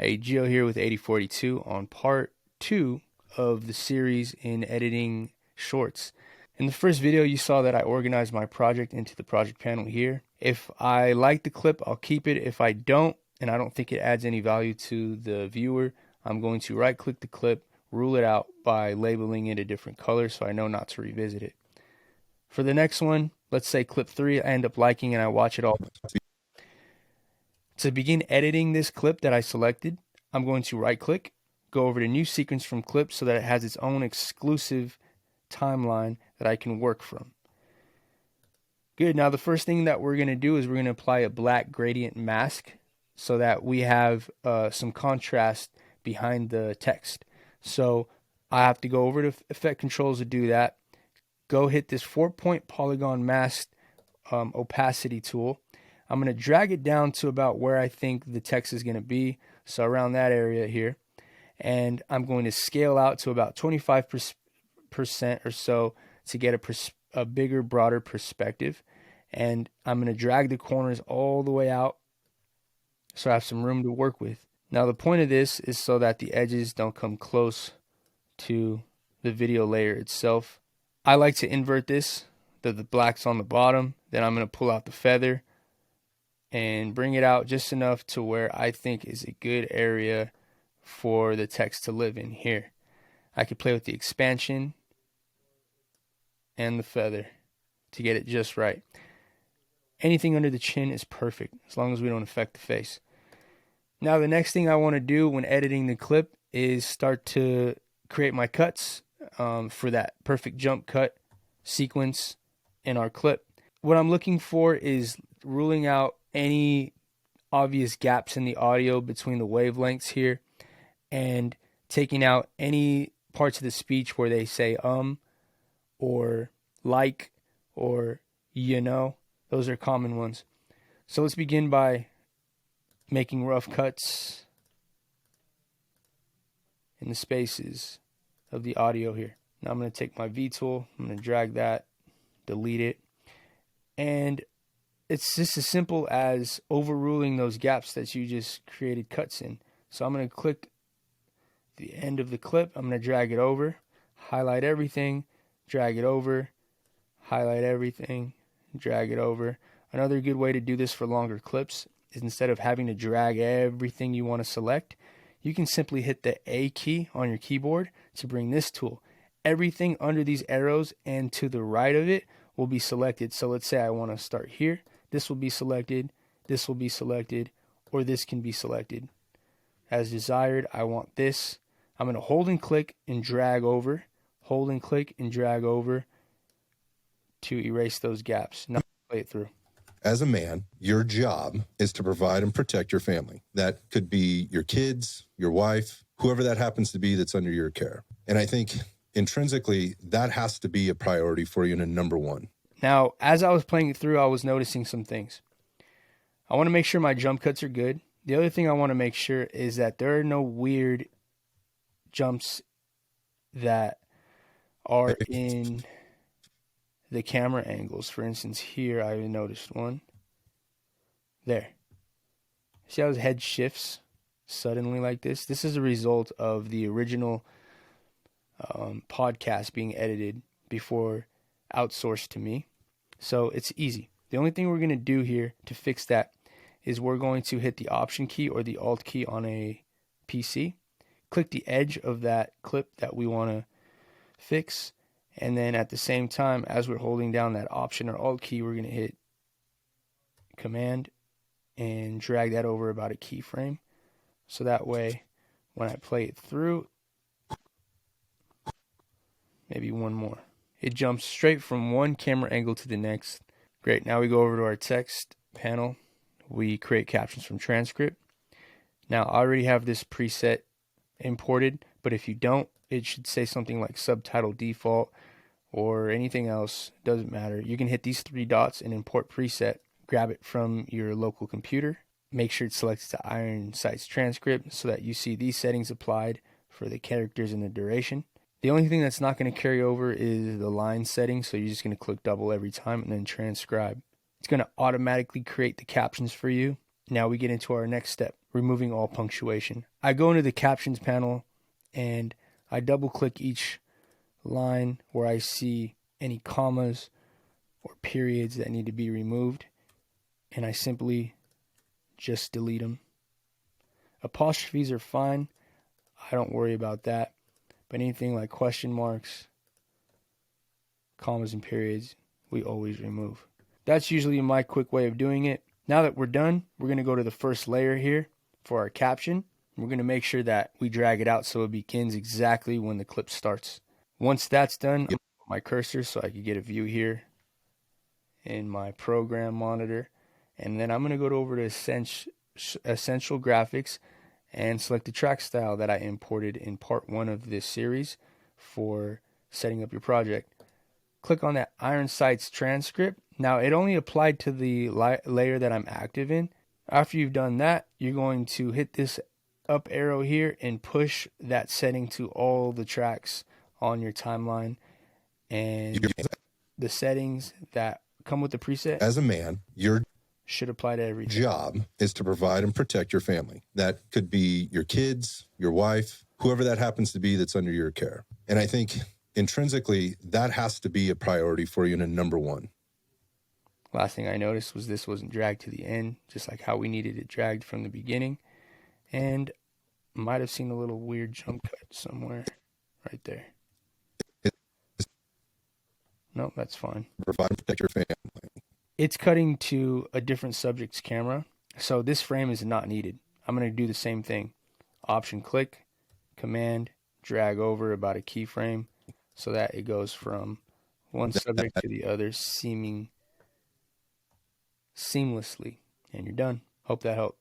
Hey, Gio here with 8042 on part 2 of the series in editing shorts. In the first video, you saw that I organized my project into the project panel here. If I like the clip, I'll keep it. If I don't, and I don't think it adds any value to the viewer, I'm going to right-click the clip, rule it out by labeling it a different color so I know not to revisit it. For the next one, let's say clip 3, I end up liking and I watch it all. To begin editing this clip that I selected, I'm going to right click, go over to new sequence from clip so that it has its own exclusive timeline that I can work from. Good, now the first thing that we're going to do is we're going to apply a black gradient mask so that we have some contrast behind the text. So I have to go over to effect controls to do that. Go hit this 4-point polygon mask opacity tool. I'm going to drag it down to about where I think the text is going to be, so around that area here. And I'm going to scale out to about 25% or so to get a bigger, broader perspective. And I'm going to drag the corners all the way out so I have some room to work with. Now the point of this is so that the edges don't come close to the video layer itself. I like to invert this, the black's on the bottom. Then I'm going to pull out the feather and bring it out just enough to where I think is a good area for the text to live in here. I could play with the expansion and the feather to get it just right. Anything under the chin is perfect as long as we don't affect the face. Now the next thing I want to do when editing the clip is start to create my cuts for that perfect jump cut sequence in our clip. What I'm looking for is ruling out any obvious gaps in the audio between the wavelengths here and taking out any parts of the speech where they say or like or you know. Those are common ones. So let's begin by making rough cuts in the spaces of the audio here. Now I'm going to take my V tool, I'm going to drag that, delete it, and it's just as simple as overruling those gaps that you just created cuts in. So I'm going to click the end of the clip. I'm going to drag it over, highlight everything, drag it over, highlight everything, drag it over. Another good way to do this for longer clips is instead of having to drag everything you want to select, you can simply hit the A key on your keyboard to bring this tool. Everything under these arrows and to the right of it will be selected. So let's say I want to start here. This will be selected, this will be selected, or this can be selected. As desired, I want this. I'm going to hold and click and drag over, hold and click and drag over to erase those gaps. Now play it through. As a man, your job is to provide and protect your family. That could be your kids, your wife, whoever that happens to be that's under your care. And I think intrinsically, that has to be a priority for you and a number one. Now, as I was playing it through, I was noticing some things. I want to make sure my jump cuts are good. The other thing I want to make sure is that there are no weird jumps that are in the camera angles. For instance, here I noticed one. There. See how his head shifts suddenly like this? This is a result of the original podcast being edited before outsourced to me. So it's easy. The only thing we're going to do here to fix that is we're going to hit the Option key or the Alt key on a PC. Click the edge of that clip that we want to fix. And then at the same time, as we're holding down that Option or Alt key, we're going to hit Command and drag that over about a keyframe. So that way, when I play it through, maybe one more. It jumps straight from one camera angle to the next. Great, now we go over to our text panel. We create captions from transcript. Now I already have this preset imported, but if you don't, it should say something like subtitle default or anything else, doesn't matter. You can hit these 3 dots and import preset, grab it from your local computer, make sure it's selected to Iron Sights transcript so that you see these settings applied for the characters and the duration. The only thing that's not going to carry over is the line setting, so you're just going to click double every time and then transcribe. It's going to automatically create the captions for you. Now we get into our next step, removing all punctuation. I go into the captions panel and I double click each line where I see any commas or periods that need to be removed, and I simply just delete them. Apostrophes are fine. I don't worry about that. But anything like question marks, commas, and periods, we always remove. That's usually my quick way of doing it. Now that we're done, we're going to go to the first layer here for our caption. We're going to make sure that we drag it out so it begins exactly when the clip starts. Once that's done, I'm going to put my cursor so I can get a view here in my program monitor. And then I'm going to go over to Essential Graphics and select the track style that I imported in part 1 of this series for setting up your project. Click on that Iron Sights transcript. Now it only applied to the layer that I'm active in. After you've done that, you're going to hit this up arrow here and push that setting to all the tracks on your timeline, and the settings that come with the preset As a man, your should apply to everything. job is to provide and protect your family. That could be your kids, your wife, whoever that happens to be that's under your care. And I think intrinsically that has to be a priority for you and a number one. Last thing I noticed was this wasn't dragged to the end, just like how we needed it dragged from the beginning. And might have seen a little weird jump cut somewhere right there. No, that's fine. Provide and protect your family. It's cutting to a different subject's camera, so this frame is not needed. I'm going to do the same thing. Option click, command, drag over about a keyframe so that it goes from one subject to the other seamlessly. And you're done. Hope that helped.